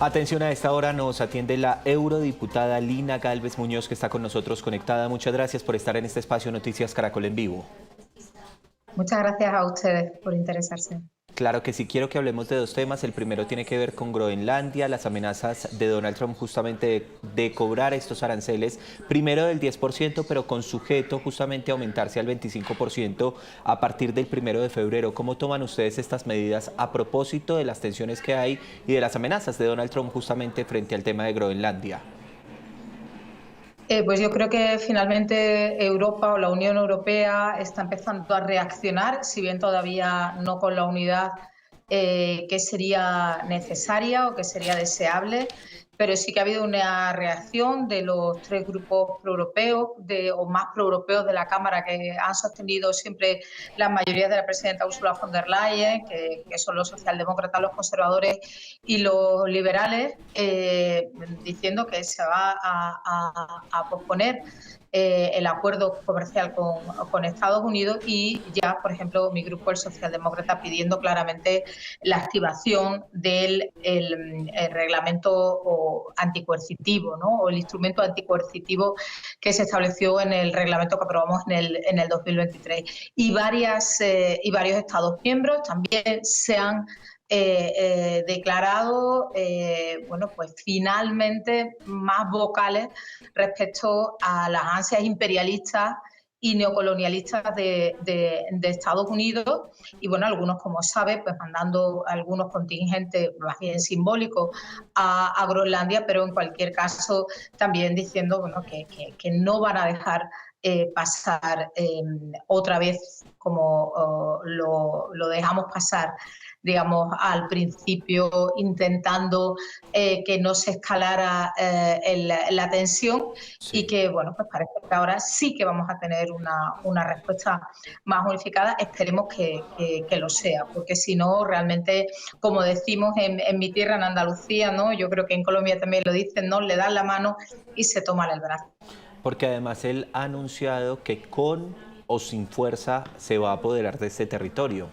Atención, a esta hora nos atiende la eurodiputada Lina Gálvez Muñoz, que está con nosotros conectada. Muchas gracias por estar en este espacio Noticias Caracol en vivo. Muchas gracias a ustedes por interesarse. Claro que sí, quiero que hablemos de dos temas. El primero tiene que ver con Groenlandia, las amenazas de Donald Trump justamente de cobrar estos aranceles, primero del 10%, pero con sujeto justamente a aumentarse al 25% a partir del 1 de febrero. ¿Cómo toman ustedes estas medidas a propósito de las tensiones que hay y de las amenazas de Donald Trump justamente frente al tema de Groenlandia? Pues yo creo que finalmente Europa o la Unión Europea está empezando a reaccionar, si bien todavía no con la unidad que sería necesaria o que sería deseable, pero sí que ha habido una reacción de los tres grupos proeuropeos o más proeuropeos de la Cámara, que han sostenido siempre la mayoría de la presidenta Ursula von der Leyen, que son los socialdemócratas, los conservadores y los liberales, diciendo que se va a posponer el acuerdo comercial con Estados Unidos, y ya, por ejemplo, mi grupo, el socialdemócrata, pidiendo claramente la activación del el reglamento anticoercitivo, ¿no? O el instrumento anticoercitivo que se estableció en el reglamento que aprobamos en el 2023. Y varios Estados miembros también se han declarado, bueno, pues finalmente más vocales respecto a las ansias imperialistas y neocolonialistas de Estados Unidos, y bueno, algunos, como sabe, pues mandando algunos contingentes más bien simbólicos a Groenlandia, pero en cualquier caso también diciendo, bueno, que no van a dejar pasar otra vez como lo dejamos pasar, digamos, al principio, intentando que no se escalara la tensión, Sí. y que, bueno, pues parece que ahora sí que vamos a tener una respuesta más unificada. Esperemos que lo sea, porque si no, realmente, como decimos en mi tierra, en Andalucía, ¿no? Yo creo que en Colombia también lo dicen, ¿no? Le dan la mano y se toman el brazo. Porque además él ha anunciado que con o sin fuerza se va a apoderar de este territorio.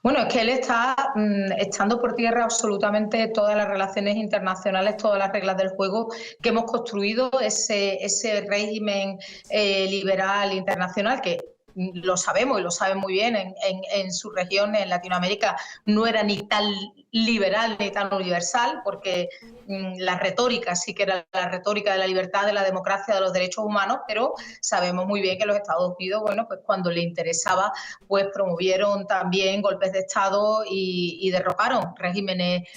Bueno, es que él está echando por tierra absolutamente todas las relaciones internacionales, todas las reglas del juego que hemos construido, ese régimen liberal internacional que lo sabemos y lo saben muy bien en su región, en Latinoamérica, no era ni tan liberal ni tan universal, porque la retórica sí que era la retórica de la libertad, de la democracia, de los derechos humanos, pero sabemos muy bien que los Estados Unidos, bueno, pues cuando le interesaba, pues promovieron también golpes de Estado y derrocaron regímenes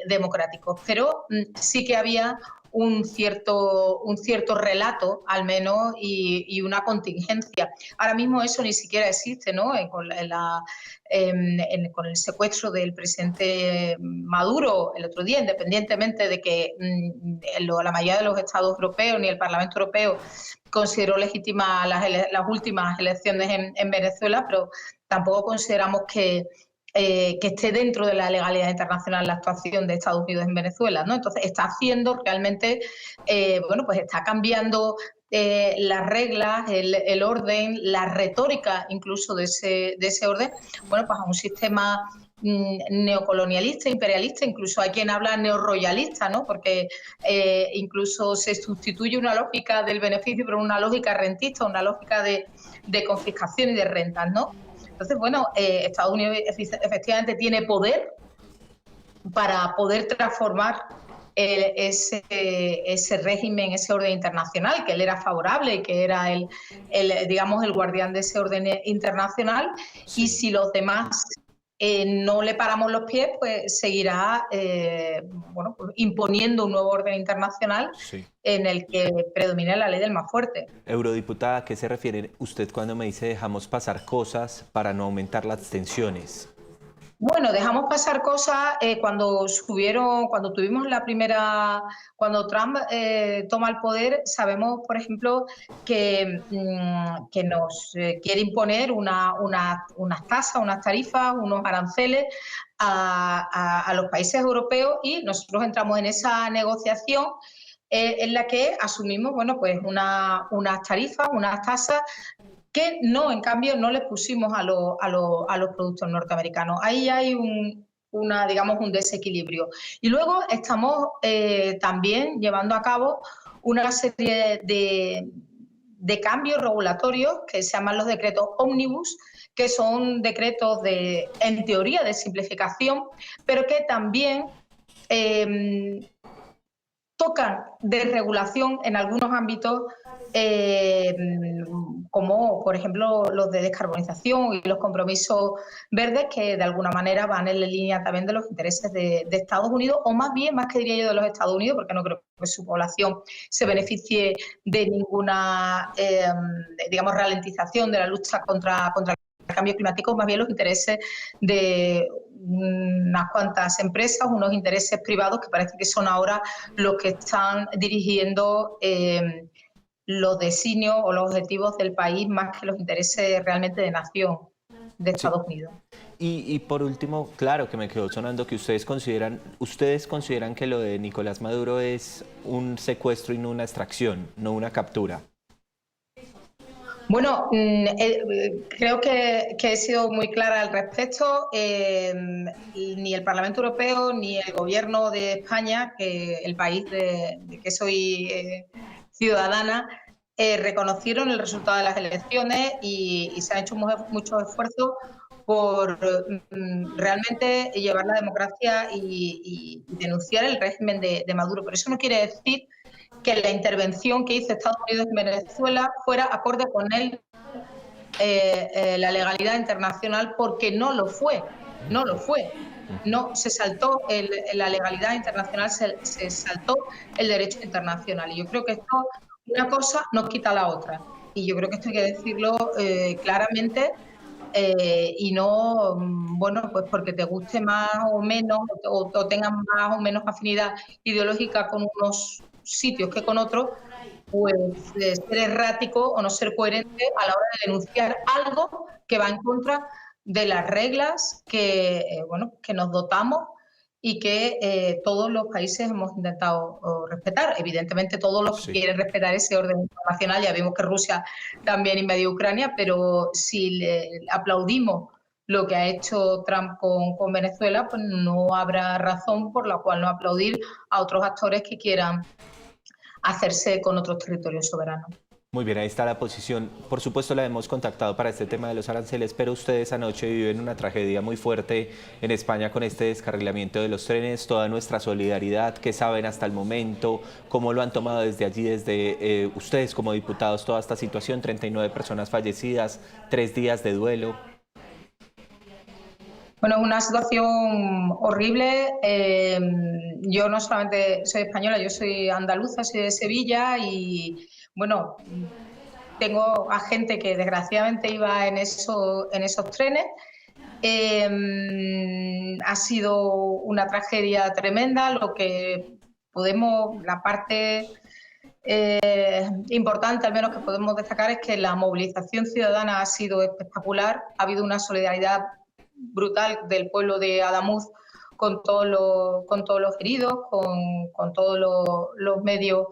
democráticos. Pero sí que había un cierto relato, al menos, y una contingencia. Ahora mismo eso ni siquiera existe, ¿no? Con el secuestro del presidente Maduro el otro día, independientemente de que la mayoría de los estados europeos ni el Parlamento Europeo consideró legítimas las últimas elecciones en Venezuela, pero tampoco consideramos que esté dentro de la legalidad internacional la actuación de Estados Unidos en Venezuela, ¿no? Entonces está haciendo realmente, bueno, pues está cambiando las reglas, el orden, la retórica incluso de ese orden, bueno, pues a un sistema neocolonialista, imperialista, incluso hay quien habla neorroyalista, ¿no? Porque incluso se sustituye una lógica del beneficio por una lógica rentista, una lógica de confiscación y de rentas, ¿no? Entonces, bueno, Estados Unidos efectivamente tiene poder para poder transformar ese régimen, ese orden internacional, que él era favorable y que era digamos, el guardián de ese orden internacional. Sí. Y si los demás no le paramos los pies, pues seguirá bueno, pues imponiendo un nuevo orden internacional, sí, en el que predomina la ley del más fuerte. Eurodiputada, ¿a qué se refiere usted cuando me dice dejamos pasar cosas para no aumentar las tensiones? Bueno, dejamos pasar cosas cuando tuvimos cuando Trump toma el poder. Sabemos, por ejemplo, que nos quiere imponer unas tasas, unas tarifas, unos aranceles a los países europeos, y nosotros entramos en esa negociación en la que asumimos, bueno, pues unas tarifas, unas tasas que no, en cambio, no les pusimos a los productos norteamericanos. Ahí hay digamos, un desequilibrio. Y luego estamos también llevando a cabo una serie de cambios regulatorios que se llaman los decretos ómnibus, que son decretos en teoría de simplificación, pero que también tocan de regulación en algunos ámbitos, como por ejemplo los de descarbonización y los compromisos verdes, que de alguna manera van en la línea también de los intereses de Estados Unidos, o más bien, más que diría yo, de los Estados Unidos, porque no creo que su población se beneficie de ninguna, digamos, ralentización de la lucha contra el cambio climático, más bien los intereses de unas cuantas empresas, unos intereses privados que parece que son ahora los que están dirigiendo los designios o los objetivos del país, más que los intereses realmente de nación de Estados Unidos. Y por último, claro que me quedó sonando que ustedes consideran que lo de Nicolás Maduro es un secuestro y no una extracción, no una captura. Bueno, creo que he sido muy clara al respecto. Ni el Parlamento Europeo ni el Gobierno de España, que el país de que soy ciudadana, reconocieron el resultado de las elecciones y se han hecho muchos esfuerzos por realmente llevar la democracia y denunciar el régimen de Maduro. Pero eso no quiere decir que la intervención que hizo Estados Unidos en Venezuela fuera acorde con la legalidad internacional, porque no lo fue, no lo fue. No, se saltó la legalidad internacional, se saltó el derecho internacional. Y yo creo que esto, una cosa no quita la otra. Y yo creo que esto hay que decirlo claramente, y no, bueno, pues porque te guste más o menos o tengas más o menos afinidad ideológica con unos sitios que con otros, pues ser errático o no ser coherente a la hora de denunciar algo que va en contra de las reglas que, bueno, que nos dotamos y que todos los países hemos intentado respetar. Evidentemente todos los que quieren respetar ese orden internacional, ya vimos que Rusia también invadió Ucrania, pero si le aplaudimos lo que ha hecho Trump con Venezuela, pues no habrá razón por la cual no aplaudir a otros actores que quieran hacerse con otros territorios soberanos. Muy bien, ahí está la posición. Por supuesto la hemos contactado para este tema de los aranceles, pero ustedes anoche viven una tragedia muy fuerte en España con este descarrilamiento de los trenes. Toda nuestra solidaridad, ¿qué saben hasta el momento? ¿Cómo lo han tomado desde allí, desde ustedes como diputados, toda esta situación? 39 personas fallecidas, 3 días de duelo. Bueno, es una situación horrible. Yo no solamente soy española, yo soy andaluza, soy de Sevilla y, bueno, tengo a gente que desgraciadamente iba en esos trenes. Ha sido una tragedia tremenda. Lo que podemos, la parte importante al menos que podemos destacar es que la movilización ciudadana ha sido espectacular. Ha habido una solidaridad brutal del pueblo de Adamuz con todos los heridos, con todos los medios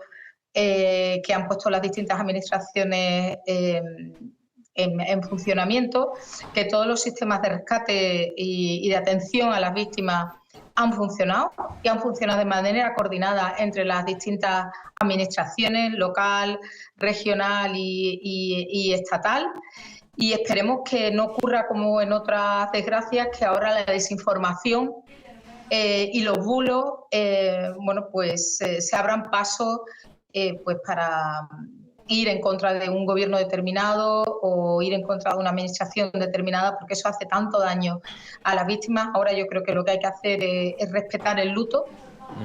que han puesto las distintas administraciones en funcionamiento, que todos los sistemas de rescate y de atención a las víctimas han funcionado y han funcionado de manera coordinada entre las distintas administraciones local, regional y estatal. Y esperemos que no ocurra como en otras desgracias, que ahora la desinformación y los bulos, bueno, pues se abran pasos pues para ir en contra de un gobierno determinado o ir en contra de una administración determinada, porque eso hace tanto daño a las víctimas. Ahora yo creo que lo que hay que hacer es respetar el luto.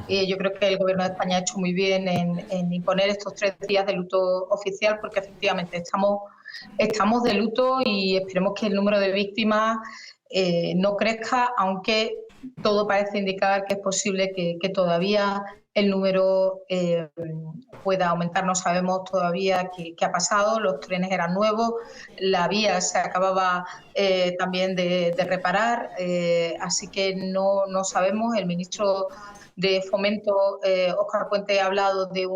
Yo creo que el Gobierno de España ha hecho muy bien en imponer estos 3 días de luto oficial, porque efectivamente estamos de luto y esperemos que el número de víctimas no crezca, aunque todo parece indicar que es posible que todavía el número pueda aumentar. No sabemos todavía qué ha pasado. Los trenes eran nuevos, la vía se acababa también de reparar, así que no sabemos. El ministro de Fomento, Óscar Puente, ha hablado de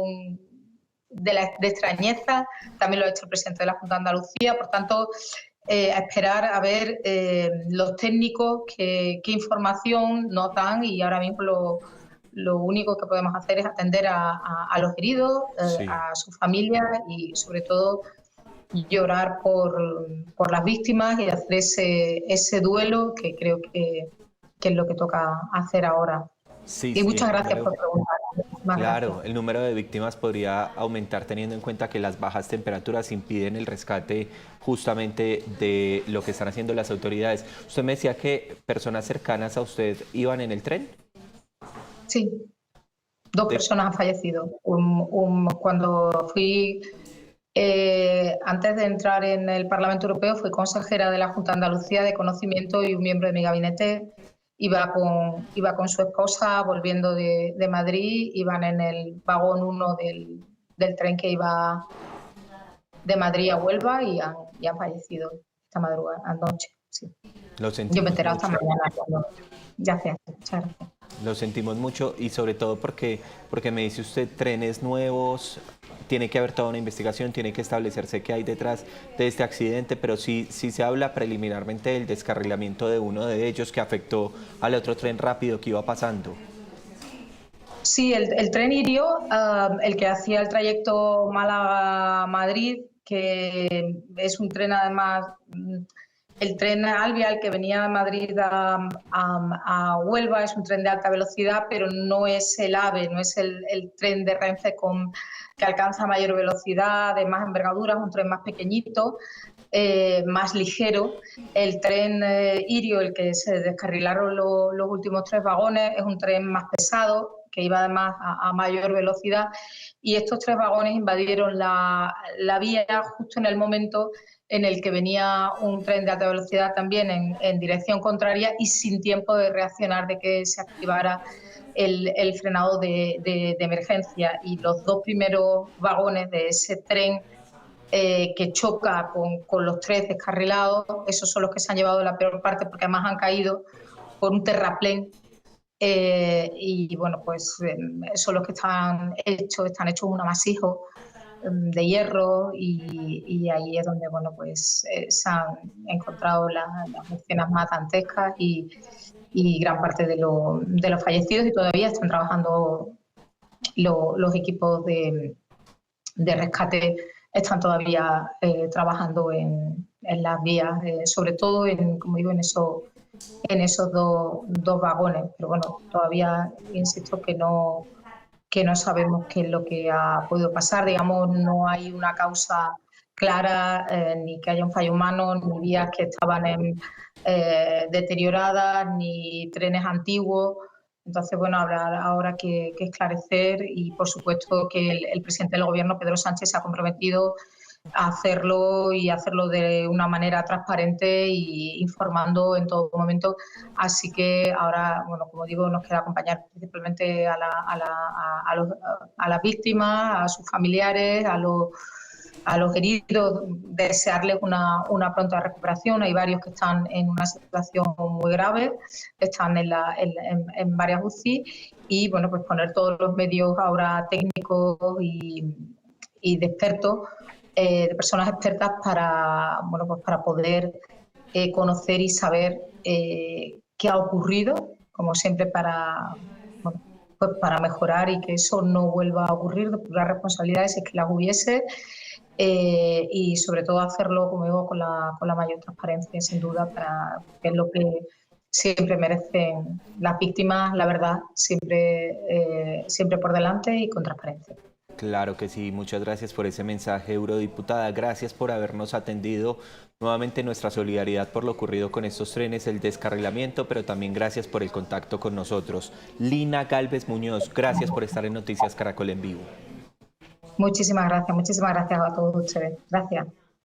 extrañeza, también lo ha hecho el presidente de la Junta de Andalucía. Por tanto, a esperar a ver los técnicos qué información nos dan, y ahora mismo lo único que podemos hacer es atender a los heridos, Sí. a sus familias y sobre todo llorar por las víctimas y hacer ese duelo que creo que es lo que toca hacer ahora. Sí, Y sí, muchas gracias por preguntar. Muchísimas claro, gracias. el número de víctimas podría aumentar teniendo en cuenta que las bajas temperaturas impiden el rescate justamente de lo que están haciendo las autoridades. Usted me decía que personas cercanas a usted iban en el tren. Sí, dos De- personas han fallecido. Cuando fui, antes de entrar en el Parlamento Europeo, fui consejera de la Junta de Andalucía de Conocimiento y un miembro de mi gabinete iba con su esposa volviendo de Madrid, iban en el vagón 1 del tren que iba de Madrid a Huelva y han fallecido esta madrugada, anoche. Sí. Lo Yo me he sentimos enterado esta mucho. mañana. Ya sé, muchas gracias. Lo sentimos mucho y sobre todo porque me dice usted trenes nuevos, tiene que haber toda una investigación, tiene que establecerse qué hay detrás de este accidente, pero sí se habla preliminarmente del descarrilamiento de uno de ellos que afectó al otro tren rápido que iba pasando. Sí, el tren Irio, el que hacía el trayecto Málaga-Madrid, que es un tren además, el tren Alvia, el que venía de Madrid a Huelva, es un tren de alta velocidad, pero no es el AVE, no es el tren de Renfe que alcanza mayor velocidad, de más envergadura, es un tren más pequeñito, más ligero. El tren Irio, el que se descarrilaron los últimos 3 vagones, es un tren más pesado, que iba además a mayor velocidad, y estos 3 vagones invadieron la vía justo en el momento en el que venía un tren de alta velocidad también en dirección contraria y sin tiempo de reaccionar, de que se activara el frenado de emergencia. Y los 2 primeros vagones de ese tren que choca con los 3 descarrilados, esos son los que se han llevado la peor parte, porque además han caído por un terraplén. Y bueno, pues son los que están hechos un amasijo de hierro, y ahí es donde bueno, pues se han encontrado las escenas más dantescas y gran parte de los fallecidos, y todavía están trabajando los equipos de rescate, están todavía trabajando en las vías, sobre todo como digo, en esos dos vagones. Pero bueno, todavía insisto que no sabemos qué es lo que ha podido pasar. Digamos, no hay una causa clara, ni que haya un fallo humano, ni vías que estaban deterioradas, ni trenes antiguos. Entonces, bueno, habrá ahora que esclarecer, y por supuesto que el presidente del Gobierno, Pedro Sánchez, se ha comprometido a hacerlo, y hacerlo de una manera transparente y informando en todo momento. Así que ahora, bueno, como digo, nos queda acompañar principalmente a las víctimas, a sus familiares, a los heridos, desearles una pronta recuperación. Hay varios que están en una situación muy grave, están en varias UCI, y bueno, pues poner todos los medios ahora técnicos y de expertos, de personas expertas, para poder conocer y saber qué ha ocurrido, como siempre, pues para mejorar y que eso no vuelva a ocurrir, depurar responsabilidades si es que las hubiese, y sobre todo hacerlo, como digo, con la mayor transparencia, sin duda, que es lo que siempre merecen las víctimas, la verdad, siempre por delante y con transparencia. Claro que sí, muchas gracias por ese mensaje, eurodiputada. Gracias por habernos atendido. Nuevamente nuestra solidaridad por lo ocurrido con estos trenes, el descarrilamiento, pero también gracias por el contacto con nosotros. Lina Gálvez Muñoz, gracias por estar en Noticias Caracol en Vivo. Muchísimas gracias a todos ustedes. Gracias.